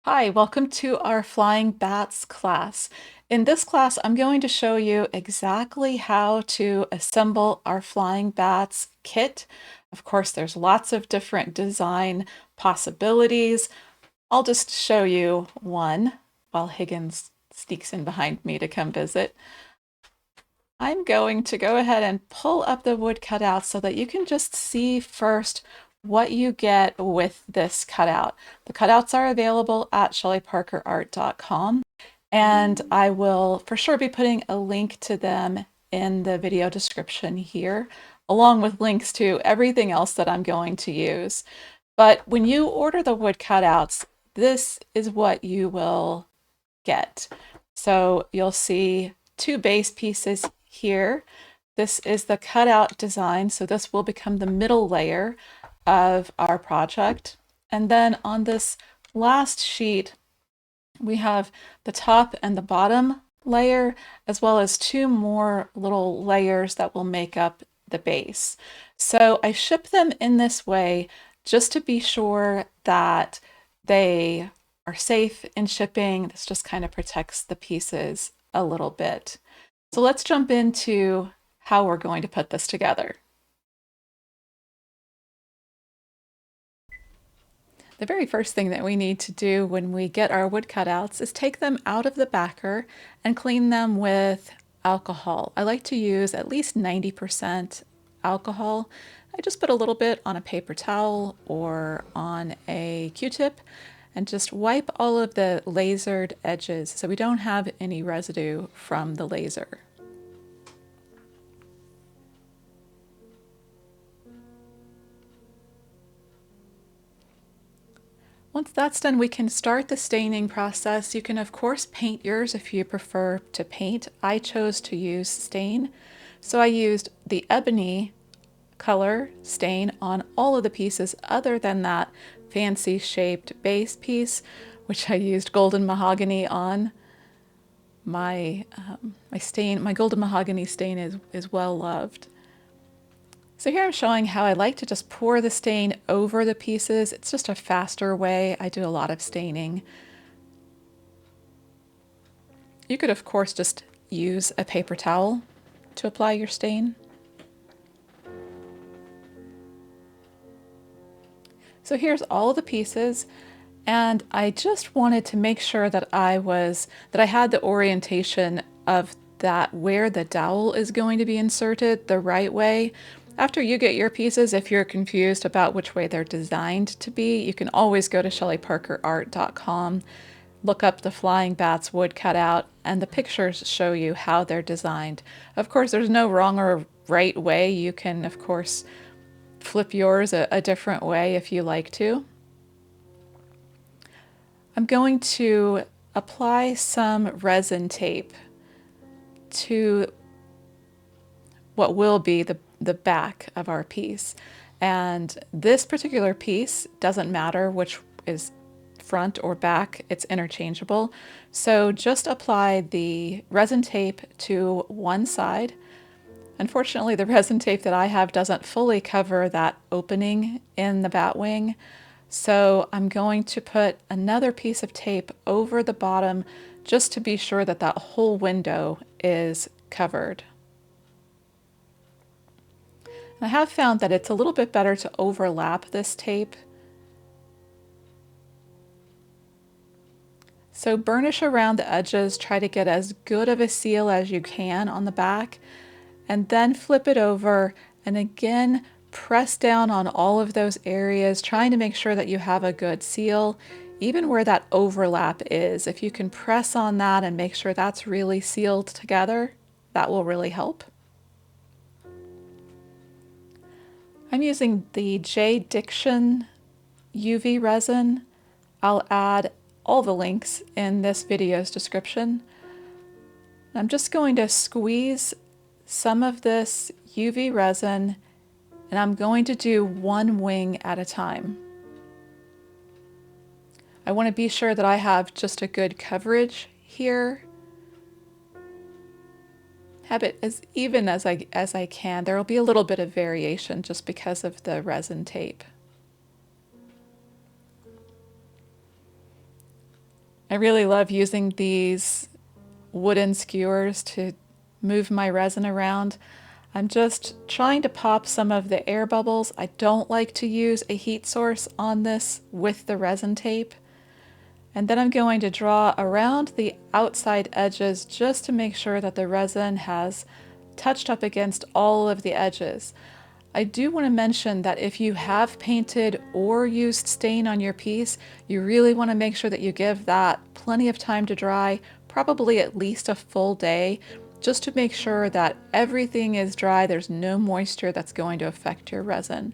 Hi, welcome to our Flying Bats class. In this class, I'm going to show you exactly how to assemble our Flying Bats kit. Of course, there's lots of different design possibilities. I'll just show you one while Higgins sneaks in behind me to come visit. I'm going to go ahead and pull up the wood cutout so that you can just see first what you get with this cutout. The cutouts are available at shelleyparkerart.com, and I will for sure be putting a link to them in the video description here, along with links to everything else that I'm going to use. But when you order the wood cutouts, this is what you will get. So you'll see two base pieces here. This is the cutout design, so this will become the middle layer of our project. And then on this last sheet, we have the top and the bottom layer, as well as two more little layers that will make up the base. So I ship them in this way just to be sure that they are safe in shipping. This just kind of protects the pieces a little bit. So let's jump into how we're going to put this together. The very first thing that we need to do when we get our wood cutouts is take them out of the backer and clean them with alcohol. I like to use at least 90% alcohol. I just put a little bit on a paper towel or on a Q-tip and just wipe all of the lasered edges so we don't have any residue from the laser. Once that's done, we can start the staining process. You can, of course, paint yours if you prefer to paint. I chose to use stain, so I used the ebony color stain on all of the pieces other than that fancy shaped base piece, which I used golden mahogany on. My golden mahogany stain is well loved. So here I'm showing how I like to just pour the stain over the pieces. It's just a faster way. I do a lot of staining. You could, of course, just use a paper towel to apply your stain. So here's all the pieces, and I just wanted to make sure that I had the orientation of that where the dowel is going to be inserted the right way. After you get your pieces, if you're confused about which way they're designed to be, you can always go to shelleyparkerart.com, look up the Flying Bats wood cutout, and the pictures show you how they're designed. Of course, there's no wrong or right way. You can, of course, flip yours a different way if you like to. I'm going to apply some resin tape to what will be the back of our piece. And this particular piece doesn't matter which is front or back, it's interchangeable. So just apply the resin tape to one side. Unfortunately, the resin tape that I have doesn't fully cover that opening in the bat wing. So I'm going to put another piece of tape over the bottom just to be sure that that whole window is covered. I have found that it's a little bit better to overlap this tape. So burnish around the edges, try to get as good of a seal as you can on the back, and then flip it over and again press down on all of those areas, trying to make sure that you have a good seal, even where that overlap is. If you can press on that and make sure that's really sealed together, that will really help. I'm using the J. Diction UV resin. I'll add all the links in this video's description. I'm just going to squeeze some of this UV resin, and I'm going to do one wing at a time. I want to be sure that I have just a good coverage here. Have it as even as I can. There will be a little bit of variation just because of the resin tape. I really love using these wooden skewers to move my resin around. I'm just trying to pop some of the air bubbles. I don't like to use a heat source on this with the resin tape. And then I'm going to draw around the outside edges just to make sure that the resin has touched up against all of the edges. I do want to mention that if you have painted or used stain on your piece, you really want to make sure that you give that plenty of time to dry, probably at least a full day, just to make sure that everything is dry, there's no moisture that's going to affect your resin.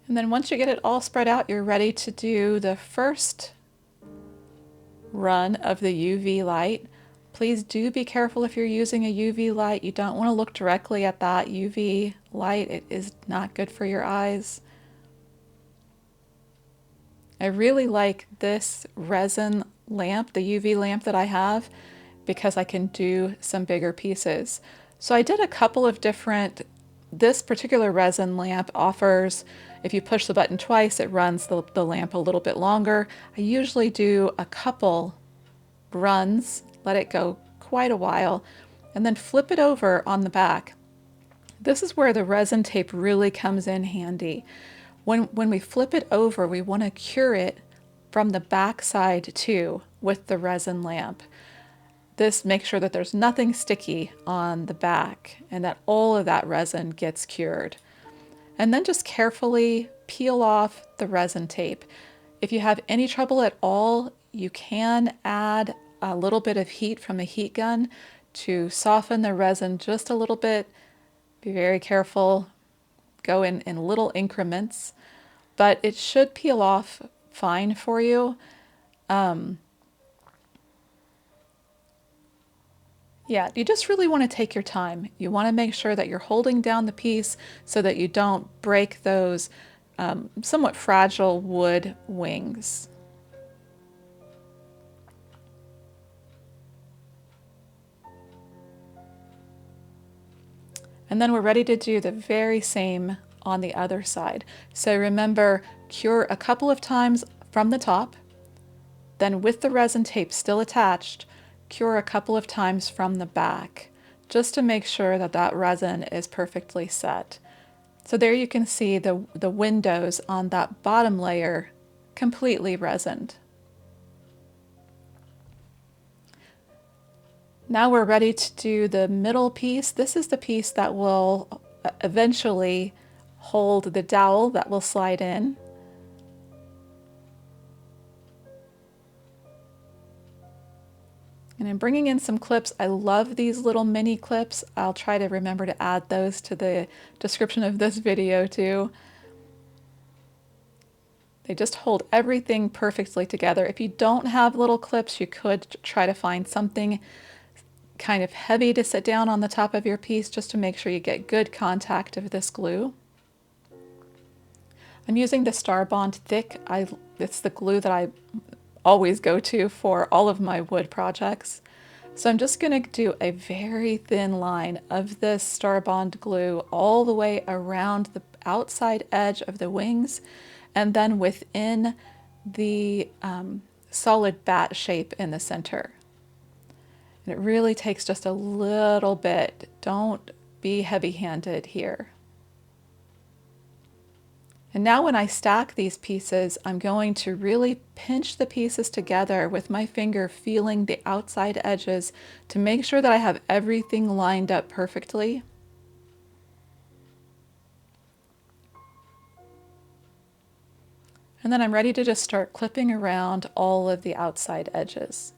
And then once you get it all spread out, you're ready to do the first run of the UV light. Please do be careful if you're using a UV light. You don't want to look directly at that UV light. It is not good for your eyes. I really like this resin lamp, the UV lamp that I have, because I can do some bigger pieces. So I did a couple of different, this particular resin lamp offers, if you push the button twice, it runs the lamp a little bit longer. I usually do a couple runs, let it go quite a while, and then flip it over on the back. This is where the resin tape really comes in handy. When we flip it over, we want to cure it from the back side too with the resin lamp. This makes sure that there's nothing sticky on the back and that all of that resin gets cured. And then just carefully peel off the resin tape. If you have any trouble at all, you can add a little bit of heat from a heat gun to soften the resin just a little bit. Be very careful, go in little increments, but it should peel off fine for you. Yeah, you just really want to take your time. You want to make sure that you're holding down the piece so that you don't break those somewhat fragile wood wings. And then we're ready to do the very same on the other side. So remember, cure a couple of times from the top, then with the resin tape still attached, cure a couple of times from the back, just to make sure that that resin is perfectly set. So there you can see the windows on that bottom layer completely resined. Now we're ready to do the middle piece. This is the piece that will eventually hold the dowel that will slide in. And I'm bringing in some clips. I love these little mini clips. I'll try to remember to add those to the description of this video too. They just hold everything perfectly together. If you don't have little clips, you could try to find something kind of heavy to sit down on the top of your piece just to make sure you get good contact of this glue. I'm using the Star Bond Thick. It's the glue that I always go to for all of my wood projects. So I'm just going to do a very thin line of this Star Bond glue all the way around the outside edge of the wings and then within the solid bat shape in the center. And it really takes just a little bit. Don't be heavy-handed here. And now when I stack these pieces, I'm going to really pinch the pieces together with my finger, feeling the outside edges to make sure that I have everything lined up perfectly. And then I'm ready to just start clipping around all of the outside edges.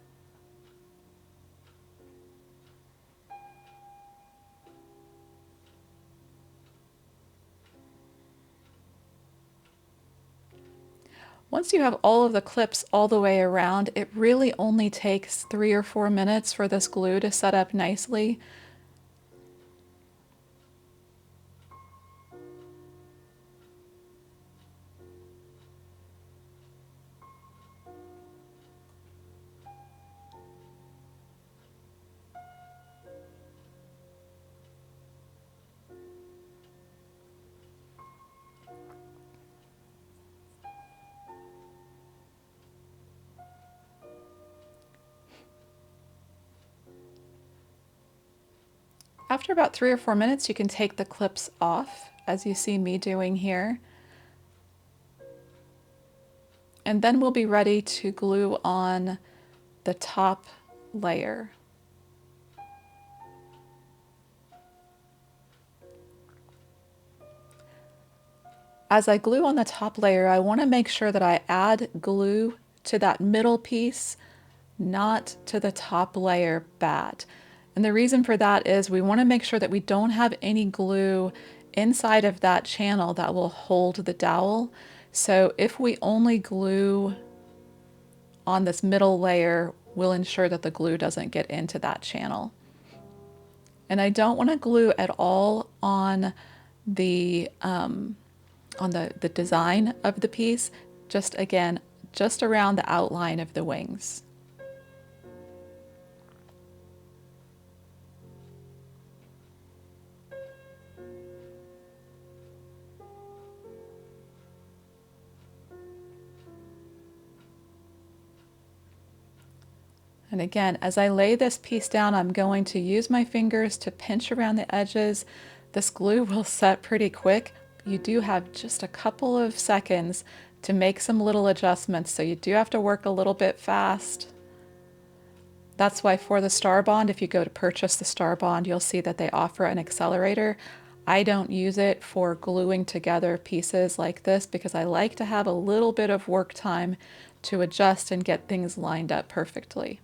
Once you have all of the clips all the way around, it really only takes 3 or 4 minutes for this glue to set up nicely. After about 3 or 4 minutes, you can take the clips off, as you see me doing here. And then we'll be ready to glue on the top layer. As I glue on the top layer, I want to make sure that I add glue to that middle piece, not to the top layer bat. And the reason for that is we want to make sure that we don't have any glue inside of that channel that will hold the dowel. So if we only glue on this middle layer, we'll ensure that the glue doesn't get into that channel. And I don't want to glue at all on the design of the piece, just again, just around the outline of the wings. And again, as I lay this piece down, I'm going to use my fingers to pinch around the edges. This glue will set pretty quick. You do have just a couple of seconds to make some little adjustments, so you do have to work a little bit fast. That's why for the Star Bond, if you go to purchase the Star Bond, you'll see that they offer an accelerator. I don't use it for gluing together pieces like this because I like to have a little bit of work time to adjust and get things lined up perfectly.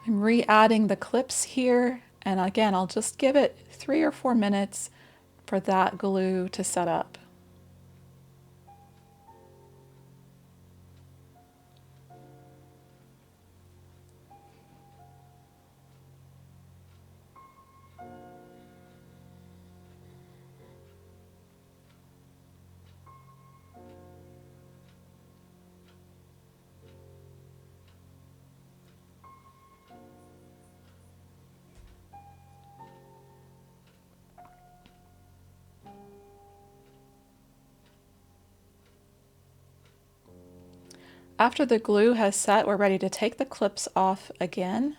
I'm re-adding the clips here, and again, I'll just give it 3 or 4 minutes for that glue to set up. After the glue has set, we're ready to take the clips off again.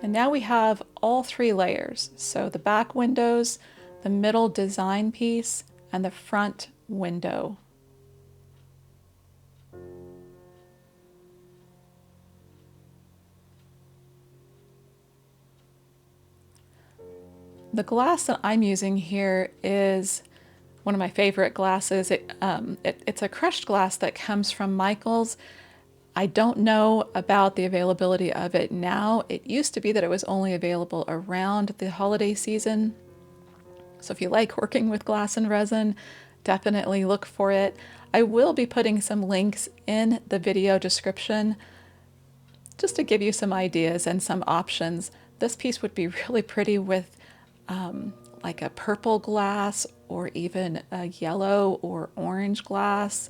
And now we have all 3 layers. So the back windows, the middle design piece, and the front window. The glass that I'm using here is one of my favorite glasses. It's a crushed glass that comes from Michaels. I don't know about the availability of it now. It used to be that it was only available around the holiday season. So if you like working with glass and resin, definitely look for it. I will be putting some links in the video description just to give you some ideas and some options. This piece would be really pretty with like a purple glass or even a yellow or orange glass.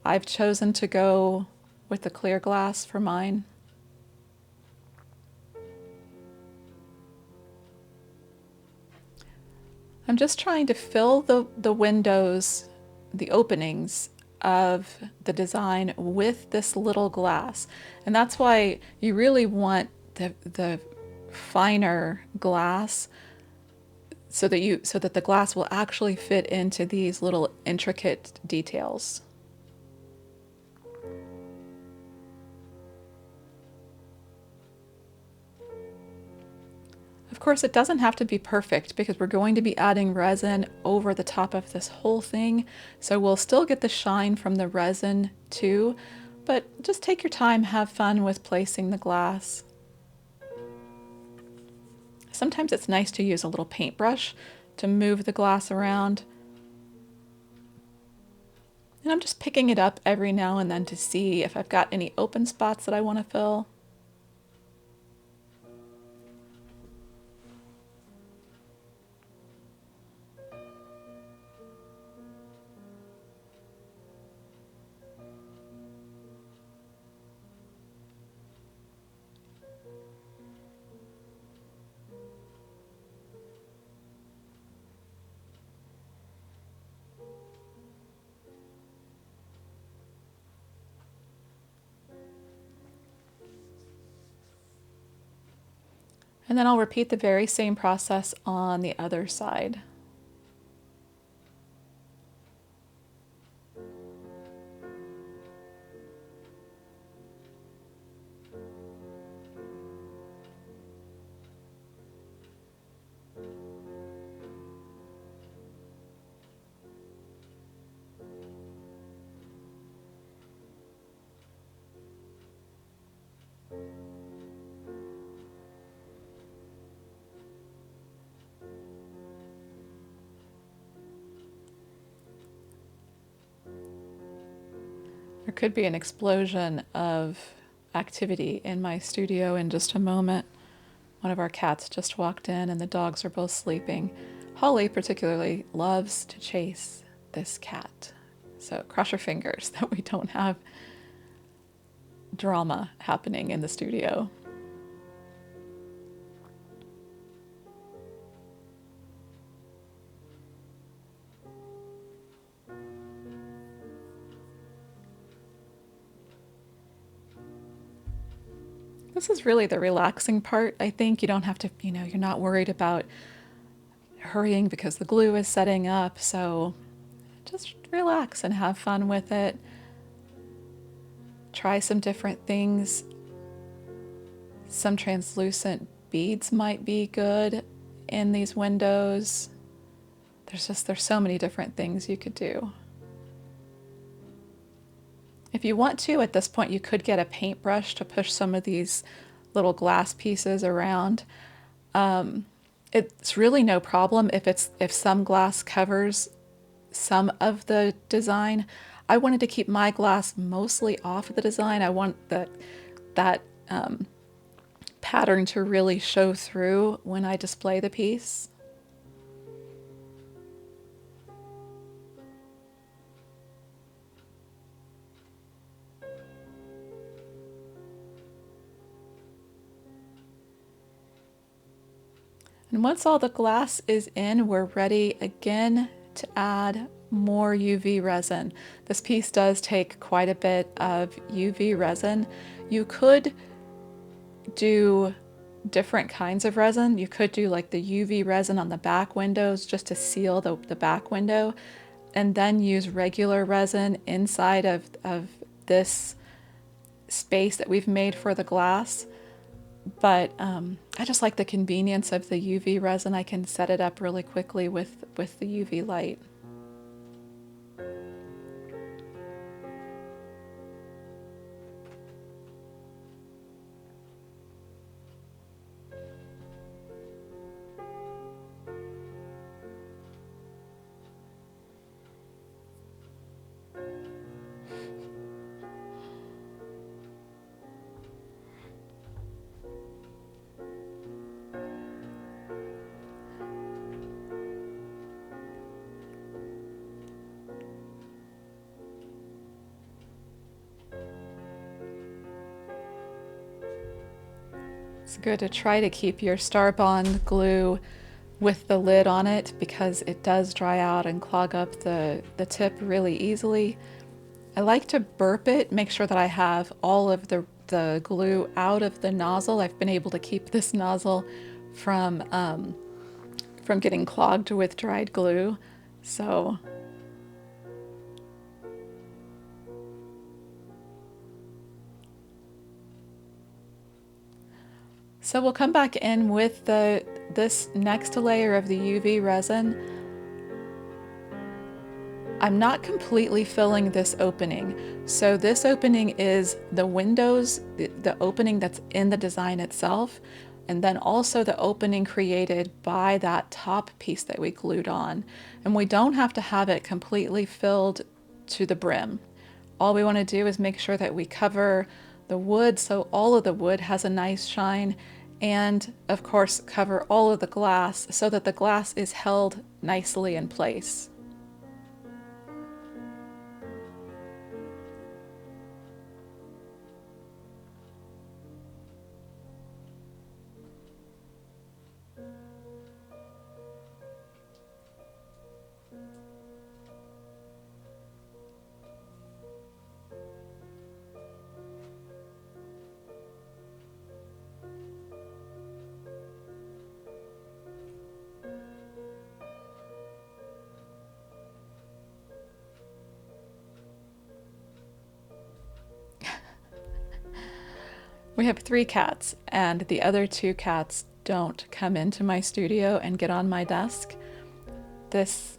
I've chosen to go with the clear glass for mine. I'm just trying to fill the windows, the openings of the design with this little glass. And that's why you really want the finer glass so that the glass will actually fit into these little intricate details. Of course, it doesn't have to be perfect because we're going to be adding resin over the top of this whole thing. So we'll still get the shine from the resin too, but just take your time, have fun with placing the glass. Sometimes it's nice to use a little paintbrush to move the glass around. And I'm just picking it up every now and then to see if I've got any open spots that I want to fill. And then I'll repeat the very same process on the other side. There could be an explosion of activity in my studio in just a moment. One of our cats just walked in and the dogs are both sleeping. Holly particularly loves to chase this cat. So cross your fingers that we don't have drama happening in the studio. This is really the relaxing part, I think. You don't have to, you're not worried about hurrying because the glue is setting up. So just relax and have fun with it. Try some different things. Some translucent beads might be good in these windows. There's so many different things you could do. If you want to, at this point, you could get a paintbrush to push some of these little glass pieces around. It's really no problem if some glass covers some of the design. I wanted to keep my glass mostly off of the design. I want that pattern to really show through when I display the piece. And once all the glass is in, we're ready again to add more UV resin. This piece does take quite a bit of UV resin. You could do different kinds of resin. You could do like the UV resin on the back windows just to seal the back window, and then use regular resin inside of this space that we've made for the glass. But I just like the convenience of the UV resin. I can set it up really quickly with the UV light. It's good to try to keep your Starbond glue with the lid on it because it does dry out and clog up the tip really easily. I like to burp it, make sure that I have all of the glue out of the nozzle. I've been able to keep this nozzle from getting clogged with dried glue. So we'll come back in with this next layer of the UV resin. I'm not completely filling this opening. So this opening is the windows, the opening that's in the design itself, and then also the opening created by that top piece that we glued on. And we don't have to have it completely filled to the brim. All we want to do is make sure that we cover the wood so all of the wood has a nice shine, and of course cover all of the glass so that the glass is held nicely in place. We have 3 cats, and the other 2 cats don't come into my studio and get on my desk. This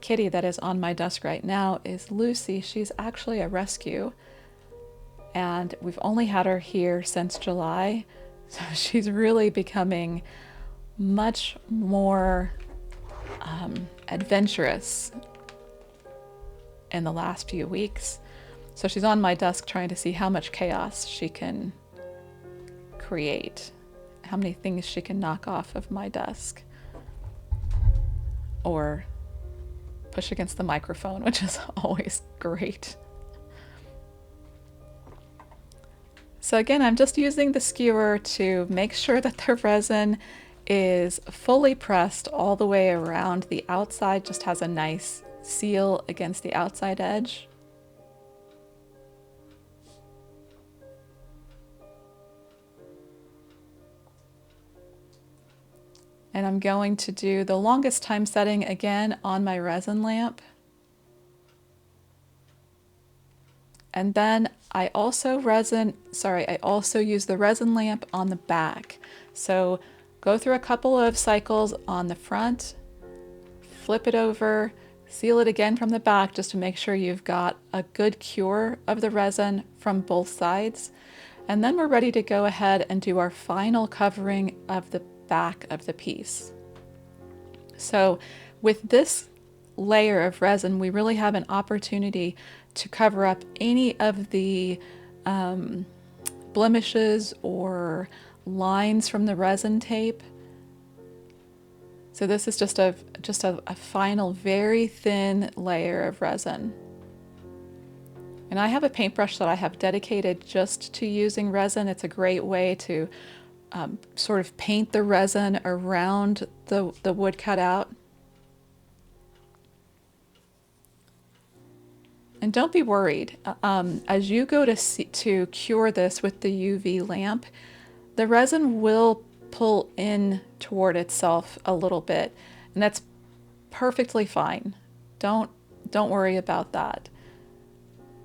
kitty that is on my desk right now is Lucy. She's actually a rescue, and we've only had her here since July, so she's really becoming much more adventurous in the last few weeks. So she's on my desk trying to see how much chaos she can create, how many things she can knock off of my desk or push against the microphone, which is always great. So again, I'm just using the skewer to make sure that the resin is fully pressed all the way around. The outside just has a nice seal against the outside edge. And I'm going to do the longest time setting again on my resin lamp. And then I also use the resin lamp on the back. So go through a couple of cycles on the front, flip it over, seal it again from the back just to make sure you've got a good cure of the resin from both sides. And then we're ready to go ahead and do our final covering of the back of the piece. So with this layer of resin, we really have an opportunity to cover up any of the blemishes or lines from the resin tape. So this is just a final very thin layer of resin. And I have a paintbrush that I have dedicated just to using resin. It's a great way to sort of paint the resin around the wood cutout. And don't be worried. As you go to cure this with the UV lamp, the resin will pull in toward itself a little bit, and that's perfectly fine. Don't worry about that.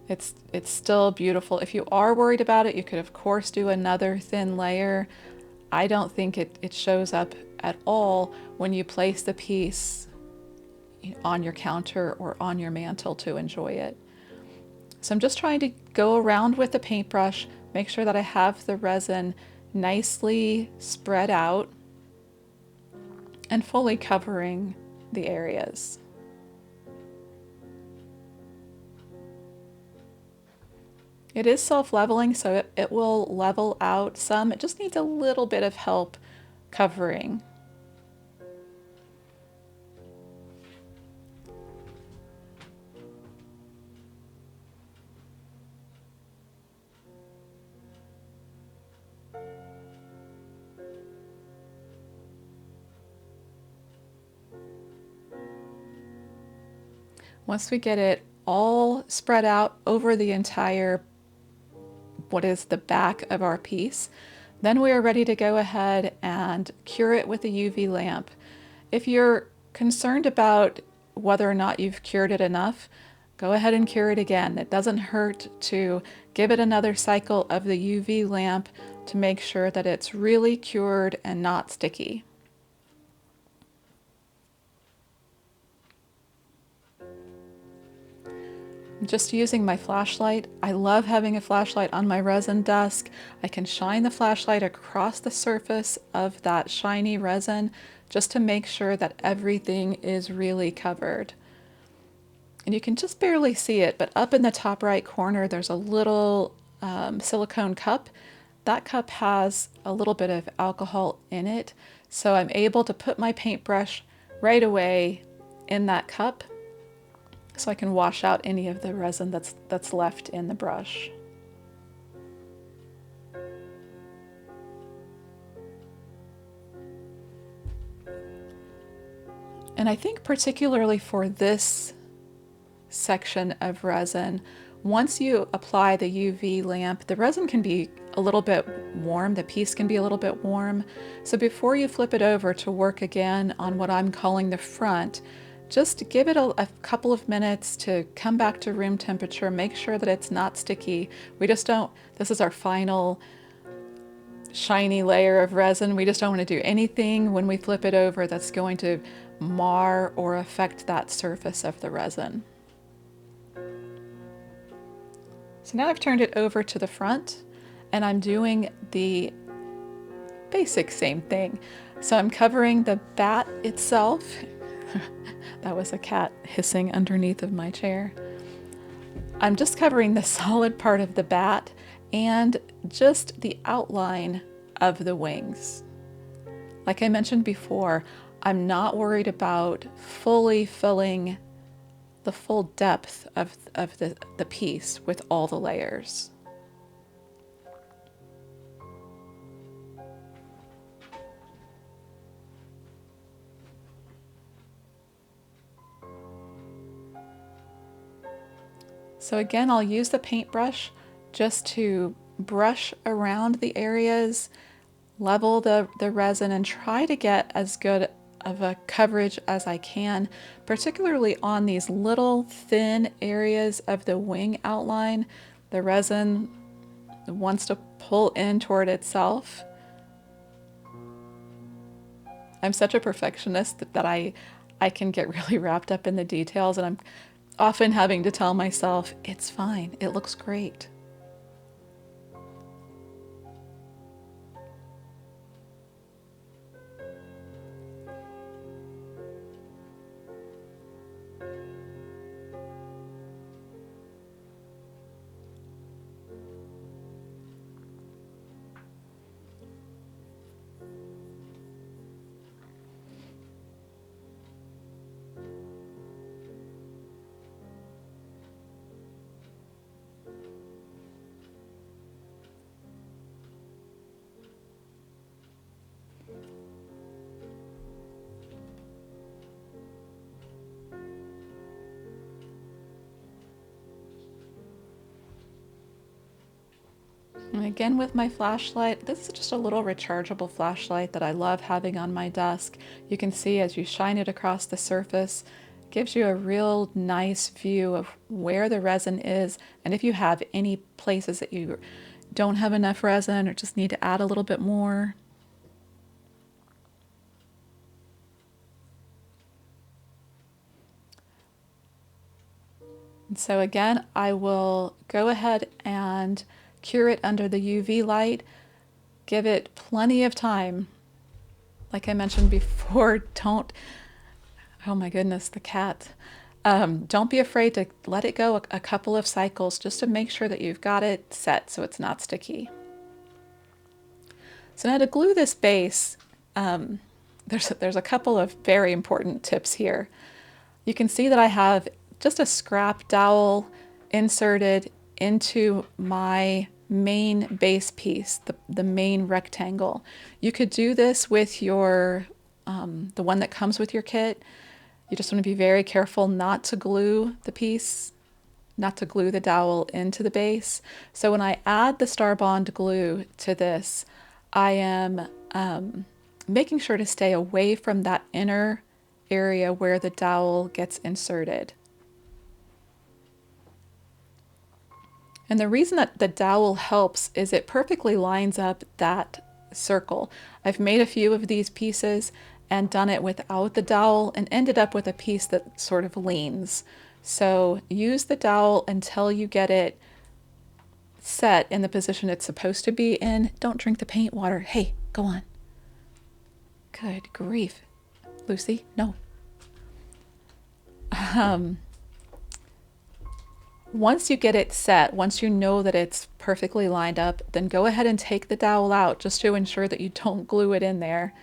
It's still beautiful. If you are worried about it, you could of course do another thin layer. I don't think it shows up at all when you place the piece on your counter or on your mantle to enjoy it. So I'm just trying to go around with the paintbrush, make sure that I have the resin nicely spread out and fully covering the areas. It is self-leveling, so it will level out some. It just needs a little bit of help covering. Once we get it all spread out over the entire what is the back of our piece, then we are ready to go ahead and cure it with a UV lamp. If you're concerned about whether or not you've cured it enough, go ahead and cure it again. It doesn't hurt to give it another cycle of the UV lamp to make sure that it's really cured and not sticky. Just using my flashlight. I love having a flashlight on my resin desk. I can shine the flashlight across the surface of that shiny resin just to make sure that everything is really covered. And you can just barely see it, but up in the top right corner there's a little silicone cup. That cup has a little bit of alcohol in it, so I'm able to put my paintbrush right away in that cup so I can wash out any of the resin that's left in the brush. And I think particularly for this section of resin, once you apply the UV lamp, the resin can be a little bit warm, the piece can be a little bit warm. So before you flip it over to work again on what I'm calling the front, just give it a couple of minutes to come back to room temperature, make sure that it's not sticky. We just don't, this is our final shiny layer of resin. We just don't want to do anything when we flip it over that's going to mar or affect that surface of the resin. So now I've turned it over to the front and I'm doing the basic same thing. So I'm covering the bat itself. That was a cat hissing underneath of my chair. I'm just covering the solid part of the bat and just the outline of the wings. Like I mentioned before, I'm not worried about fully filling the full depth of the piece with all the layers. So again, I'll use the paintbrush just to brush around the areas, level the resin, and try to get as good of a coverage as I can, particularly on these little thin areas of the wing outline. The resin wants to pull in toward itself. I'm such a perfectionist that I can get really wrapped up in the details, and I'm often having to tell myself, it's fine, it looks great. And again with my flashlight, this is just a little rechargeable flashlight that I love having on my desk. You can see as you shine it across the surface, it gives you a real nice view of where the resin is, and if you have any places that you don't have enough resin or just need to add a little bit more. And so again, I will go ahead and cure it under the UV light, give it plenty of time. Like I mentioned before, don't, oh my goodness, the cat. Don't be afraid to let it go a couple of cycles just to make sure that you've got it set so it's not sticky. So now to glue this base, there's a couple of very important tips here. You can see that I have just a scrap dowel inserted into my main base piece, the main rectangle. You could do this with your the one that comes with your kit. You just want to be very careful not to glue the piece, not to glue the dowel into the base. So when I add the Star Bond glue to this, I am making sure to stay away from that inner area where the dowel gets inserted. And the reason that the dowel helps is it perfectly lines up that circle. I've made a few of these pieces and done it without the dowel and ended up with a piece that sort of leans. So use the dowel until you get it set in the position it's supposed to be in. Don't drink the paint water. Hey, go on. Good grief. Lucy, no. Once you get it set, once you know that it's perfectly lined up, then go ahead and take the dowel out just to ensure that you don't glue it in there.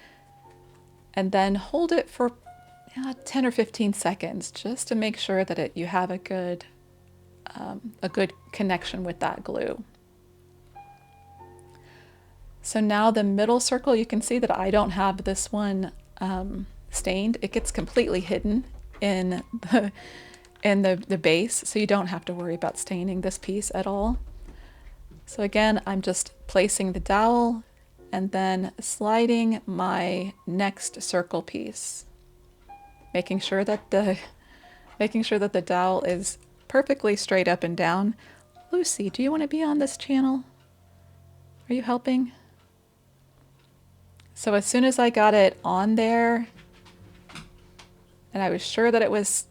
And then hold it for 10 or 15 seconds just to make sure that you have a good connection with that glue. So now the middle circle, you can see that I don't have this one stained. It gets completely hidden in the base, so you don't have to worry about staining this piece at all. So again, I'm just placing the dowel and then sliding my next circle piece, making sure that the dowel is perfectly straight up and down. Lucy, do you want to be on this channel? Are you helping? So as soon as I got it on there, and I was sure that it was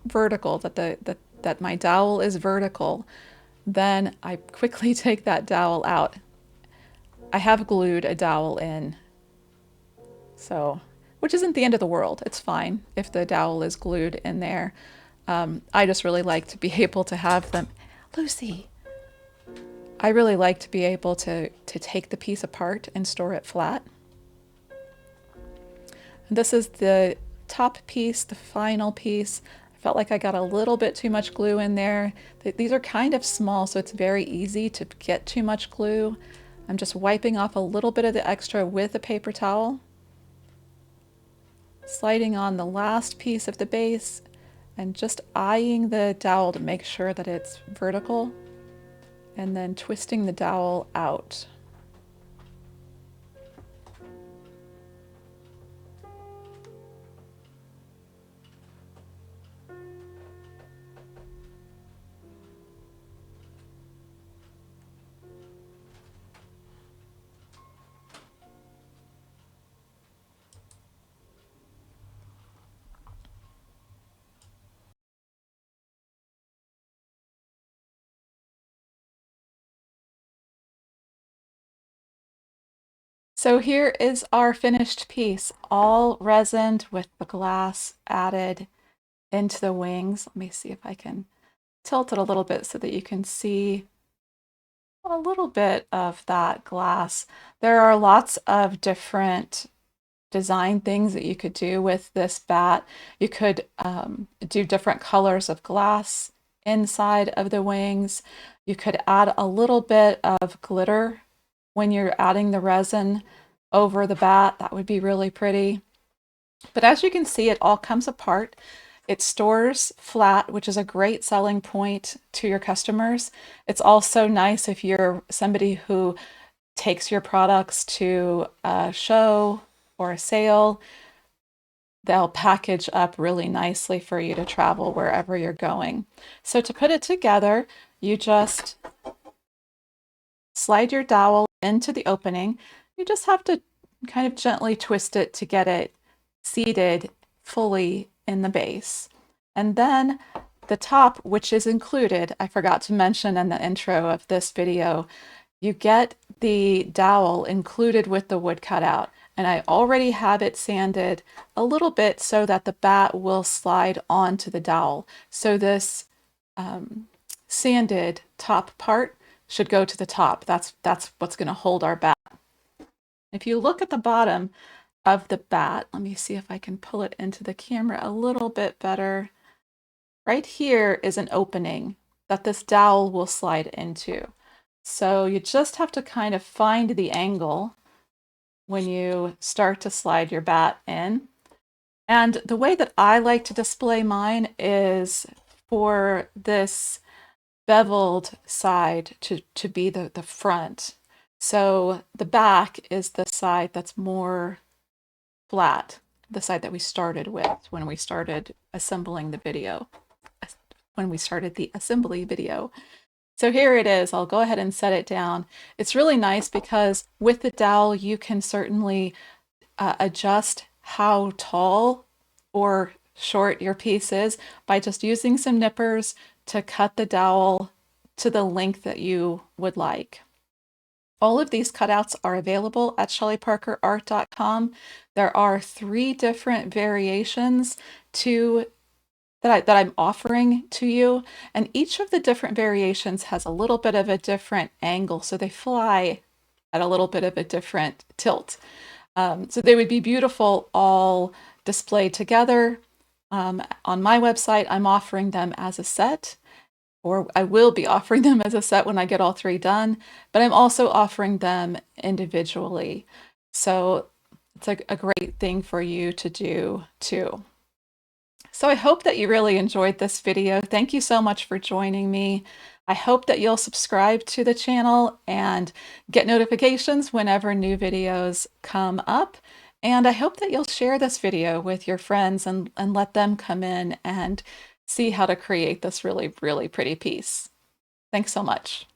vertical, that my dowel is vertical, then I quickly take that dowel out. I have glued a dowel in, so, which isn't the end of the world. It's fine if the dowel is glued in there. I just really like to be able to have them. Lucy, I really like to be able to take the piece apart and store it flat. And this is the top piece, the final piece. I felt like I got a little bit too much glue in there. These are kind of small, so it's very easy to get too much glue. I'm just wiping off a little bit of the extra with a paper towel, sliding on the last piece of the base, and just eyeing the dowel to make sure that it's vertical, and then twisting the dowel out. So here is our finished piece, all resined with the glass added into the wings. Let me see if I can tilt it a little bit so that you can see a little bit of that glass. There are lots of different design things that you could do with this bat. You could do different colors of glass inside of the wings. You could add a little bit of glitter when you're adding the resin over the bat. That would be really pretty. But as you can see, it all comes apart. It stores flat, which is a great selling point to your customers. It's also nice if you're somebody who takes your products to a show or a sale. They'll package up really nicely for you to travel wherever you're going. So to put it together, you just slide your dowel into the opening. You just have to kind of gently twist it to get it seated fully in the base. And then the top, which is included, I forgot to mention in the intro of this video, you get the dowel included with the wood cutout. And I already have it sanded a little bit so that the bat will slide onto the dowel. So this sanded top part should go to the top. That's what's going to hold our bat. If you look at the bottom of the bat, let me see if I can pull it into the camera a little bit better. Right here is an opening that this dowel will slide into. So you just have to kind of find the angle when you start to slide your bat in. And the way that I like to display mine is for this beveled side to be the front. So the back is the side that's more flat, the side that we started with when we started assembling the video, when we started the assembly video. So here it is. I'll go ahead and set it down. It's really nice because with the dowel, you can certainly adjust how tall or short your piece is by just using some nippers to cut the dowel to the length that you would like. All of these cutouts are available at ShellyParkerArt.com. There are 3 different variations that I'm offering to you, and each of the different variations has a little bit of a different angle, so they fly at a little bit of a different tilt. So they would be beautiful all displayed together. On my website, I'm offering them as a set, or I will be offering them as a set when I get all 3 done, but I'm also offering them individually. So it's a great thing for you to do too. So I hope that you really enjoyed this video. Thank you so much for joining me. I hope that you'll subscribe to the channel and get notifications whenever new videos come up. And I hope that you'll share this video with your friends and let them come in and see how to create this really, really pretty piece. Thanks so much.